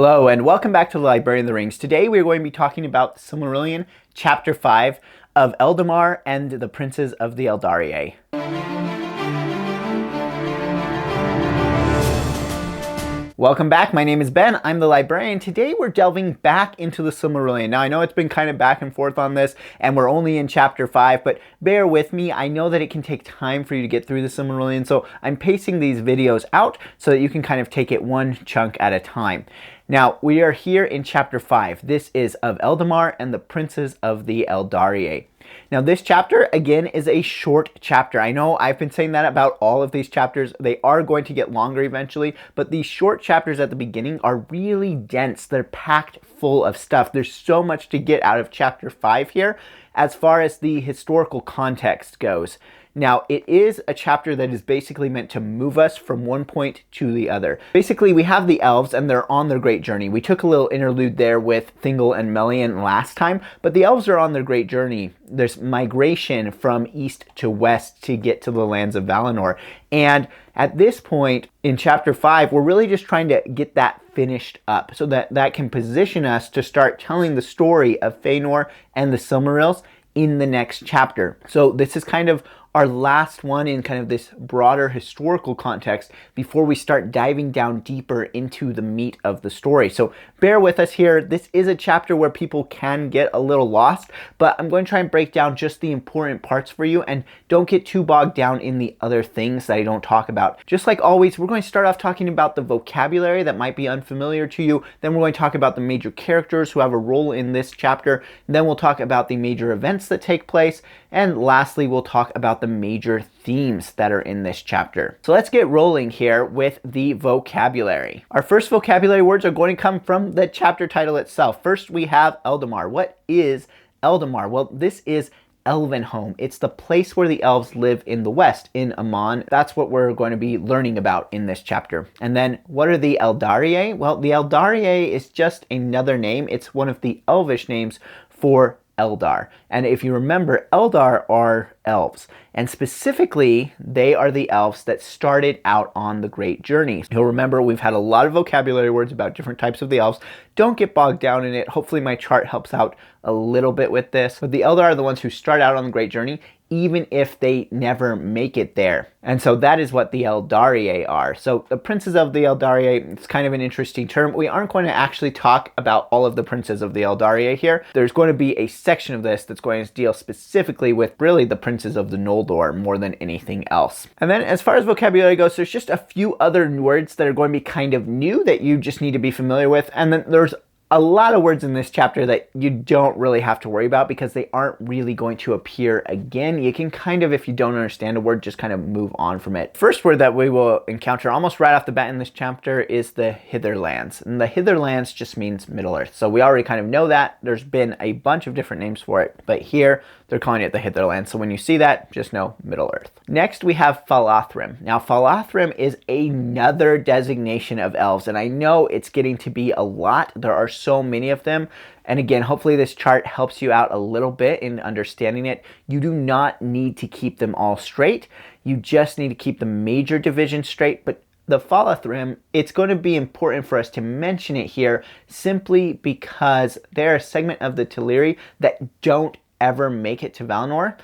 Hello and welcome back to the Librarian of the Rings. Today we are going to be talking about Silmarillion, Chapter 5 of Eldamar and the Princes of the Eldalië. Welcome back, my name is Ben, I'm the Librarian. Today we're delving back into the Silmarillion. Now I know it's been kind of back and forth on this and we're only in Chapter 5, but bear with me. I know that it can take time for you to get through the Silmarillion, so I'm pacing these videos out so that you can kind of take it one chunk at a time. Now, we are here in Chapter 5. This is of Eldamar and the Princes of the Eldalië. Now, this chapter, again, is a short chapter. I know I've been saying that about all of these chapters. They are going to get longer eventually, but these short chapters at the beginning are really dense. They're packed full of stuff. There's so much to get out of Chapter 5 here as far as the historical context goes. Now, it is a chapter that is basically meant to move us from one point to the other. Basically, we have the elves and they're on their great journey. We took a little interlude there with Thingol and Melian last time, but the elves are on their great journey. There's migration from east to west to get to the lands of Valinor. And at this point in Chapter 5, we're really just trying to get that finished up so that that can position us to start telling the story of Fëanor and the Silmarils in the next chapter. So this is kind of our last one in kind of this broader historical context before we start diving down deeper into the meat of the story. So bear with us here. This is a chapter where people can get a little lost, but I'm going to try and break down just the important parts for you and don't get too bogged down in the other things that I don't talk about. Just like always, we're going to start off talking about the vocabulary that might be unfamiliar to you. Then we're going to talk about the major characters who have a role in this chapter. And then we'll talk about the major events that take place. And lastly, we'll talk about the major themes that are in this chapter. So let's get rolling here with the vocabulary. Our first vocabulary words are going to come from the chapter title itself. First, we have Eldamar. What is Eldamar? Well, this is Elven Home. It's the place where the elves live in the west, in Aman. That's what we're going to be learning about in this chapter. And then, what are the Eldalië? Well, the Eldalië is just another name. It's one of the elvish names for Eldar. And if you remember, Eldar are elves. And specifically, they are the elves that started out on the Great Journey. You'll remember we've had a lot of vocabulary words about different types of the elves. Don't get bogged down in it. Hopefully my chart helps out a little bit with this. But the Eldar are the ones who start out on the Great Journey, even if they never make it there. And so that is what the Eldalië are. So the Princes of the Eldalië, it's kind of an interesting term. We aren't going to actually talk about all of the Princes of the Eldalië here. There's going to be a section of this that's going to deal specifically with really the Princes of the Noldor more than anything else. And then as far as vocabulary goes, there's just a few other words that are going to be kind of new that you just need to be familiar with. And then there's a lot of words in this chapter that you don't really have to worry about because they aren't really going to appear again. You can kind of, if you don't understand a word, just kind of move on from it. First word that we will encounter almost right off the bat in this chapter is the Hitherlands. And the Hitherlands just means Middle Earth. So we already kind of know that. There's been a bunch of different names for it, but here they're calling it the Hitherlands. So when you see that, just know Middle Earth. Next, we have Falathrim. Now, Falathrim is another designation of elves, and I know it's getting to be a lot. There are so many of them. And again, hopefully this chart helps you out a little bit in understanding it. You do not need to keep them all straight. You just need to keep the major divisions straight. But the Falathrim, it's going to be important for us to mention it here simply because they're a segment of the Teleri that don't ever make it to Valinor.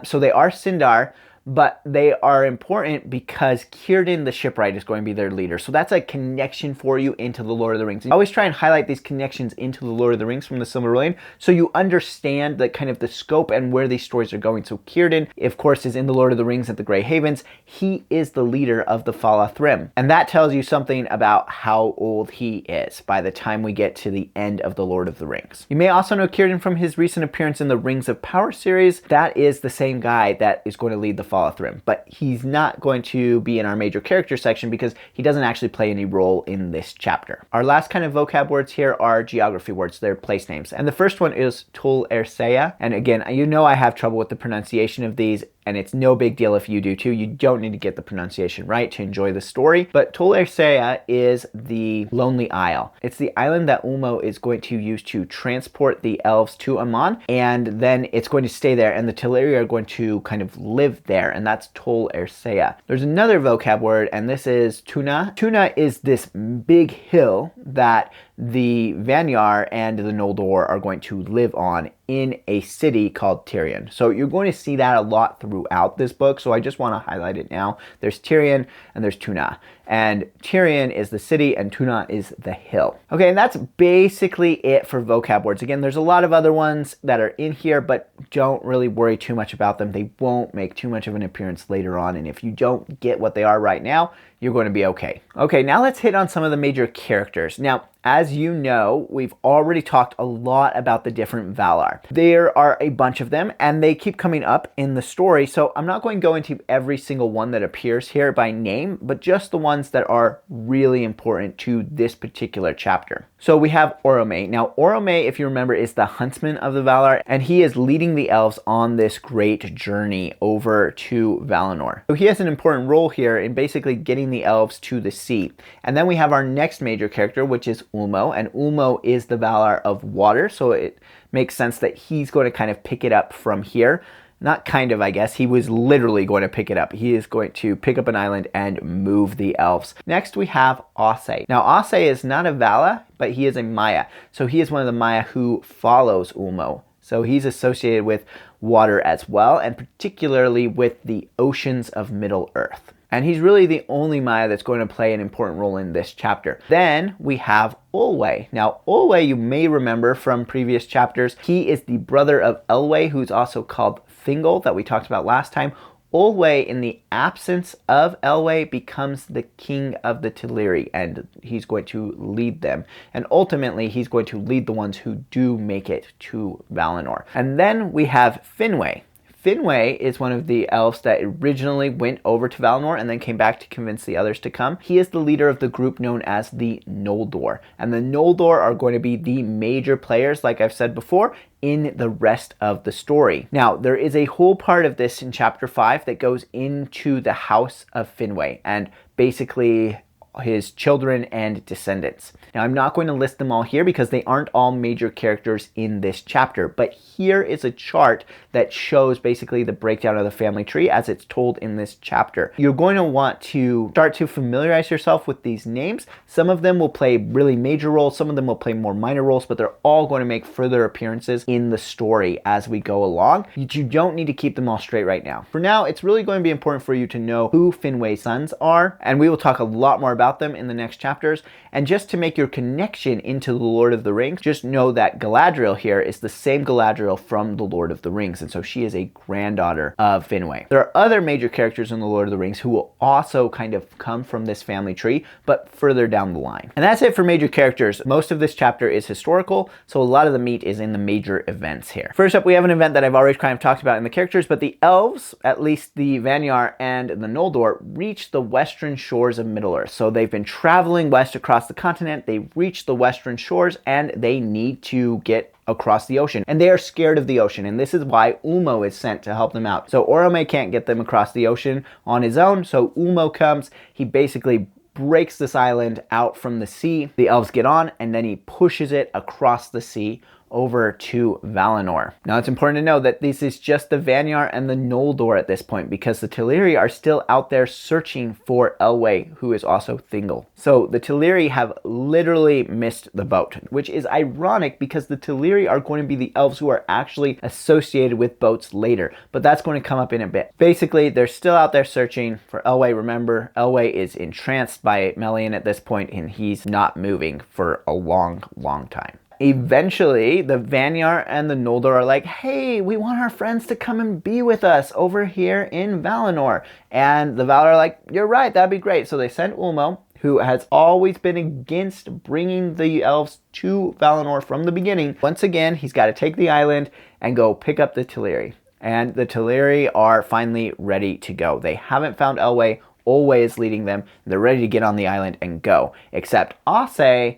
So they are Sindar, but they are important because Círdan the shipwright is going to be their leader. So that's a connection for you into the Lord of the Rings. I always try and highlight these connections into the Lord of the Rings from the Silmarillion so you understand the kind of the scope and where these stories are going. So Círdan, of course, is in the Lord of the Rings at the Grey Havens. He is the leader of the Falathrim. And that tells you something about how old he is by the time we get to the end of the Lord of the Rings. You may also know Círdan from his recent appearance in the Rings of Power series. That is the same guy that is going to lead the Falathrim, but he's not going to be in our major character section because he doesn't actually play any role in this chapter. Our last kind of vocab words here are geography words. They're place names. And the first one is Tul Ercea. And again, you know I have trouble with the pronunciation of these. and it's no big deal if you do too. You don't need to get the pronunciation right to enjoy the story. But Tol Ercea is the Lonely Isle. It's the island that Ulmo is going to use to transport the elves to Aman, and then it's going to stay there, and the Teleri are going to kind of live there, and that's Tol Ercea. There's another vocab word, and this is Tuna. Tuna is this big hill that the Vanyar and the Noldor are going to live on in a city called Tirion. So you're going to see that a lot throughout this book, so I just want to highlight it now. There's Tirion and there's Tuna. And Tirion is the city and Tuna is the hill. Okay, and that's basically it for vocab words. Again, there's a lot of other ones that are in here, but don't really worry too much about them. They won't make too much of an appearance later on, and if you don't get what they are right now, you're going to be okay. Okay, now let's hit on some of the major characters. Now, as you know, we've already talked a lot about the different Valar. There are a bunch of them, and they keep coming up in the story, so I'm not going to go into every single one that appears here by name, but just the ones that are really important to this particular chapter. So we have Orome. Now, Orome, if you remember, is the huntsman of the Valar, and he is leading the elves on this great journey over to Valinor. So he has an important role here in basically getting the elves to the sea. And then we have our next major character, which is Ulmo, and Ulmo is the Valar of water, so it makes sense that he's going to kind of pick it up from here. Not kind of, I guess. He was literally going to pick it up. He is going to pick up an island and move the elves. Next, we have Ase. Now, Ase is not a Vala, but he is a Maya. So he is one of the Maya who follows Ulmo. So he's associated with water as well, and particularly with the oceans of Middle-earth. And he's really the only Maya that's going to play an important role in this chapter. Then we have Olwe. Now, Olwe, you may remember from previous chapters, he is the brother of Elwë, who's also called Thingol, that we talked about last time. Olwe, in the absence of Elwë, becomes the king of the Teleri, and he's going to lead them. And ultimately, he's going to lead the ones who do make it to Valinor. And then we have Finwë. Finwë is one of the elves that originally went over to Valinor and then came back to convince the others to come. He is the leader of the group known as the Noldor. And the Noldor are going to be the major players, like I've said before, in the rest of the story. Now, there is a whole part of this in chapter 5 that goes into the house of Finwë and basically his children and descendants. Now, I'm not going to list them all here because they aren't all major characters in this chapter, but here is a chart that shows basically the breakdown of the family tree as it's told in this chapter. You're going to want to start to familiarize yourself with these names. Some of them will play really major roles, some of them will play more minor roles, but they're all going to make further appearances in the story as we go along. You don't need to keep them all straight right now. For now, it's really going to be important for you to know who Finwë's sons are, and we will talk a lot more about them in the next chapters. And just to make your connection into the Lord of the Rings, just know that Galadriel here is the same Galadriel from the Lord of the Rings, and so she is a granddaughter of Finwë. There are other major characters in the Lord of the Rings who will also kind of come from this family tree, but further down the line. And that's it for major characters. Most of this chapter is historical, so a lot of the meat is in the major events here. First up, we have an event that I've already kind of talked about in the characters, but the elves, at least the Vanyar and the Noldor, reach the western shores of Middle-earth. So they've been traveling west across the continent, they've reached the western shores, and they need to get across the ocean. And they are scared of the ocean, and this is why Ulmo is sent to help them out. So Orome can't get them across the ocean on his own, so Ulmo comes. He basically breaks this island out from the sea. The elves get on, and then he pushes it across the sea over to Valinor. Now, it's important to know that this is just the Vanyar and the Noldor at this point, because the Teleri are still out there searching for Elwë, who is also Thingol. So the Teleri have literally missed the boat, which is ironic because the Teleri are going to be the elves who are actually associated with boats later, but that's going to come up in a bit. Basically, they're still out there searching for Elwë. Remember, Elwë is entranced by Melian at this point, and he's not moving for a long, long time. Eventually, the Vanyar and the Noldor are like, hey, we want our friends to come and be with us over here in Valinor. And the Valar are like, you're right, that'd be great. So they send Ulmo, who has always been against bringing the elves to Valinor from the beginning. Once again, he's got to take the island and go pick up the Teleri. And the Teleri are finally ready to go. They haven't found Elwë. Olwe is leading them. They're ready to get on the island and go. Except Ase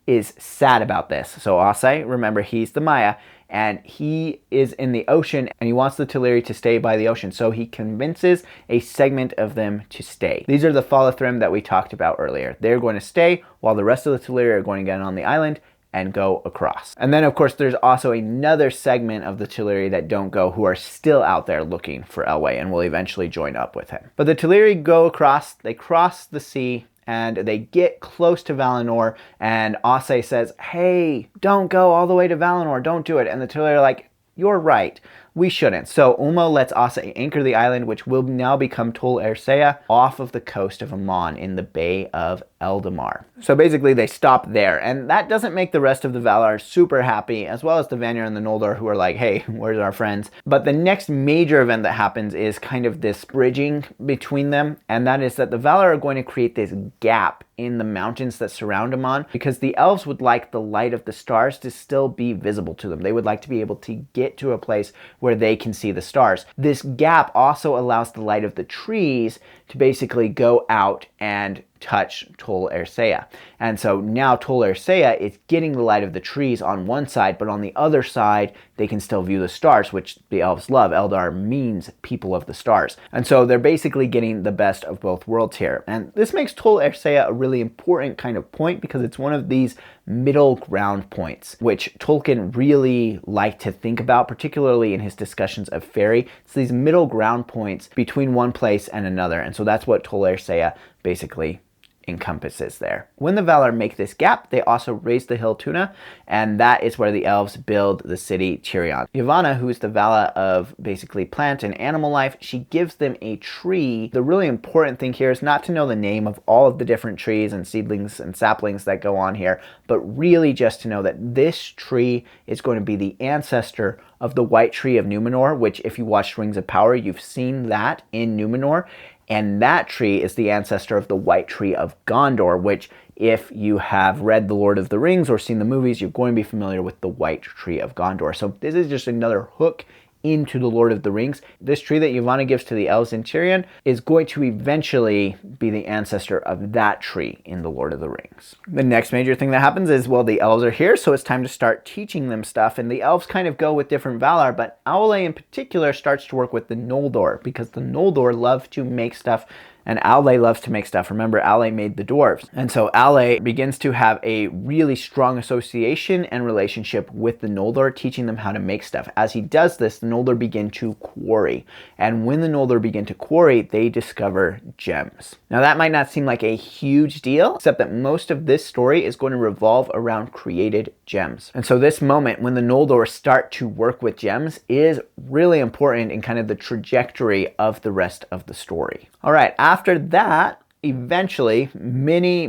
is sad about this. So Ase, remember, he's the Maya, and he is in the ocean, and he wants the Teleri to stay by the ocean. So he convinces a segment of them to stay. These are the Falathrim that we talked about earlier. They're going to stay while the rest of the Teleri are going to get on the island and go across. And then, of course, there's also another segment of the Teleri that don't go, who are still out there looking for Elwë and will eventually join up with him. But the Teleri go across, they cross the sea, and they get close to Valinor, and Ase says, hey, don't go all the way to Valinor, don't do it. And the Teleri are like, you're right, we shouldn't. So Ulmo lets Ase anchor the island, which will now become Tol Eressëa, off of the coast of Aman in the Bay of Eldamar. So basically they stop there, and that doesn't make the rest of the Valar super happy, as well as the Vanir and the Noldor, who are like, hey, where's our friends? But the next major event that happens is kind of this bridging between them, and that is that the Valar are going to create this gap in the mountains that surround Aman, because the elves would like the light of the stars to still be visible to them. They would like to be able to get to a place where they can see the stars. This gap also allows the light of the trees to basically go out and touch Tol Eressëa. And so now Tol Eressëa is getting the light of the trees on one side, but on the other side, they can still view the stars, which the elves love. Eldar means people of the stars. And so they're basically getting the best of both worlds here. And this makes Tol Eressëa a really important kind of point, because it's one of these middle ground points, which Tolkien really liked to think about, particularly in his discussions of fairy. It's these middle ground points between one place and another. And so that's what Tol Eressëa basically encompasses there. When the Valar make this gap, they also raise the hill Tuna, and that is where the elves build the city Tirion. Yavanna, who is the Vala of basically plant and animal life, she gives them a tree. The really important thing here is not to know the name of all of the different trees and seedlings and saplings that go on here, but really just to know that this tree is going to be the ancestor of the White Tree of Numenor, which if you watched Rings of Power, you've seen that in Numenor. And that tree is the ancestor of the White Tree of Gondor, which if you have read The Lord of the Rings or seen the movies, you're going to be familiar with the White Tree of Gondor. So this is just another hook into the Lord of the Rings. This tree that Yavanna gives to the elves in Tirion is going to eventually be the ancestor of that tree in the Lord of the Rings. The next major thing that happens is, well, the elves are here, so it's time to start teaching them stuff, and the elves kind of go with different Valar, but Aule in particular starts to work with the Noldor, because the Noldor love to make stuff, and Aule loves to make stuff. Remember, Aule made the dwarves. And so Aule begins to have a really strong association and relationship with the Noldor, teaching them how to make stuff. As he does this, the Noldor begin to quarry. And when the Noldor begin to quarry, they discover gems. Now that might not seem like a huge deal, except that most of this story is going to revolve around created gems. And so this moment when the Noldor start to work with gems is really important in kind of the trajectory of the rest of the story. All right, after that, eventually, many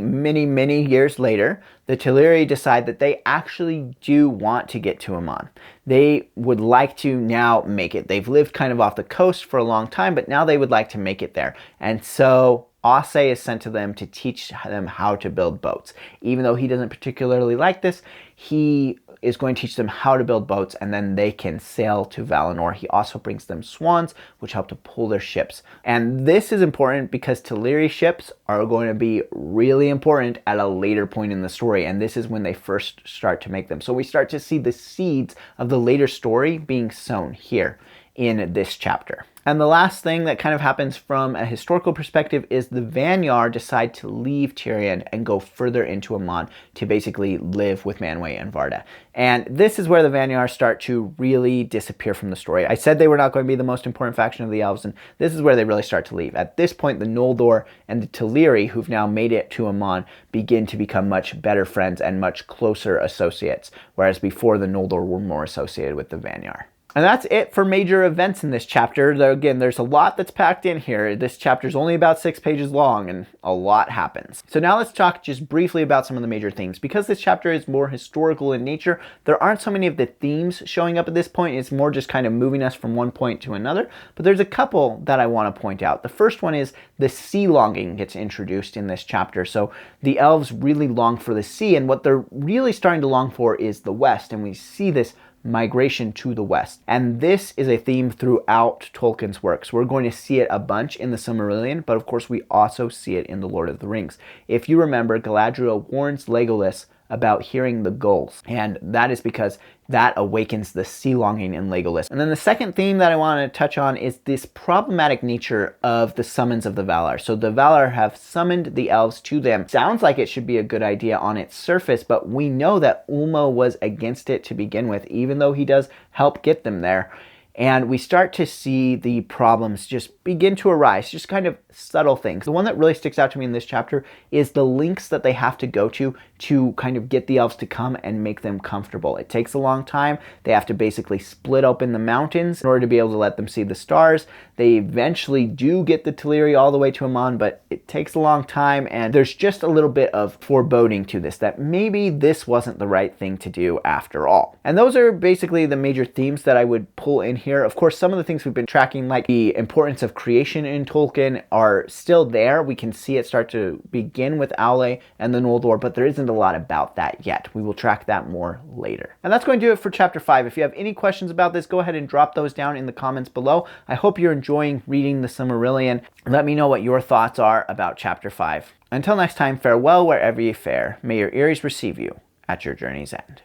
years later, the Teleri decide that they actually do want to get to Aman. They would like to now make it. They've lived kind of off the coast for a long time, but now they would like to make it there. And so Ase is sent to them to teach them how to build boats. Even though he doesn't particularly like this, he is going to teach them how to build boats, and then they can sail to Valinor. He also brings them swans, which help to pull their ships. And this is important because Teleri ships are going to be really important at a later point in the story, and this is when they first start to make them. So we start to see the seeds of the later story being sown here in this chapter. And the last thing that kind of happens from a historical perspective is the Vanyar decide to leave Tirion and go further into Aman to basically live with Manwë and Varda. And this is where the Vanyar start to really disappear from the story. I said they were not going to be the most important faction of the elves, and this is where they really start to leave. At this point, the Noldor and the Teleri, who've now made it to Aman, begin to become much better friends and much closer associates, whereas before the Noldor were more associated with the Vanyar. And that's it for major events in this chapter. Though again, there's a lot that's packed in here. This chapter is only about 6 pages long, and a lot happens. So now let's talk just briefly about some of the major themes. Because this chapter is more historical in nature, there aren't so many of the themes showing up at this point. It's more just kind of moving us from one point to another. But there's a couple that I want to point out. The first one is the sea longing gets introduced in this chapter. So the elves really long for the sea, and what they're really starting to long for is the west. And we see this migration to the west. And this is a theme throughout Tolkien's works. We're going to see it a bunch in the Silmarillion, but of course we also see it in The Lord of the Rings. If you remember, Galadriel warns Legolas about hearing the gulls, and that is because that awakens the sea longing in Legolas. And then the second theme that I want to touch on is this problematic nature of the summons of the Valar. So the Valar have summoned the elves to them. Sounds like it should be a good idea on its surface, but we know that Ulmo was against it to begin with, even though he does help get them there. and we start to see the problems just begin to arise, just kind of subtle things. The one that really sticks out to me in this chapter is the lengths that they have to go to kind of get the elves to come and make them comfortable. It takes a long time. They have to basically split open the mountains in order to be able to let them see the stars. They eventually do get the Teleri all the way to Amon, but it takes a long time, and there's just a little bit of foreboding to this, that maybe this wasn't the right thing to do after all. And those are basically the major themes that I would pull in here. Of course, some of the things we've been tracking, like the importance of creation in Tolkien, are still there. We can see it start to begin with Aule and the Noldor, but there isn't a lot about that yet. We will track that more later. And that's going to do it for chapter 5. If you have any questions about this, go ahead and drop those down in the comments below. I hope you're enjoying reading the Silmarillion. Let me know what your thoughts are about chapter 5. Until next time, farewell wherever you fare. May your ears receive you at your journey's end.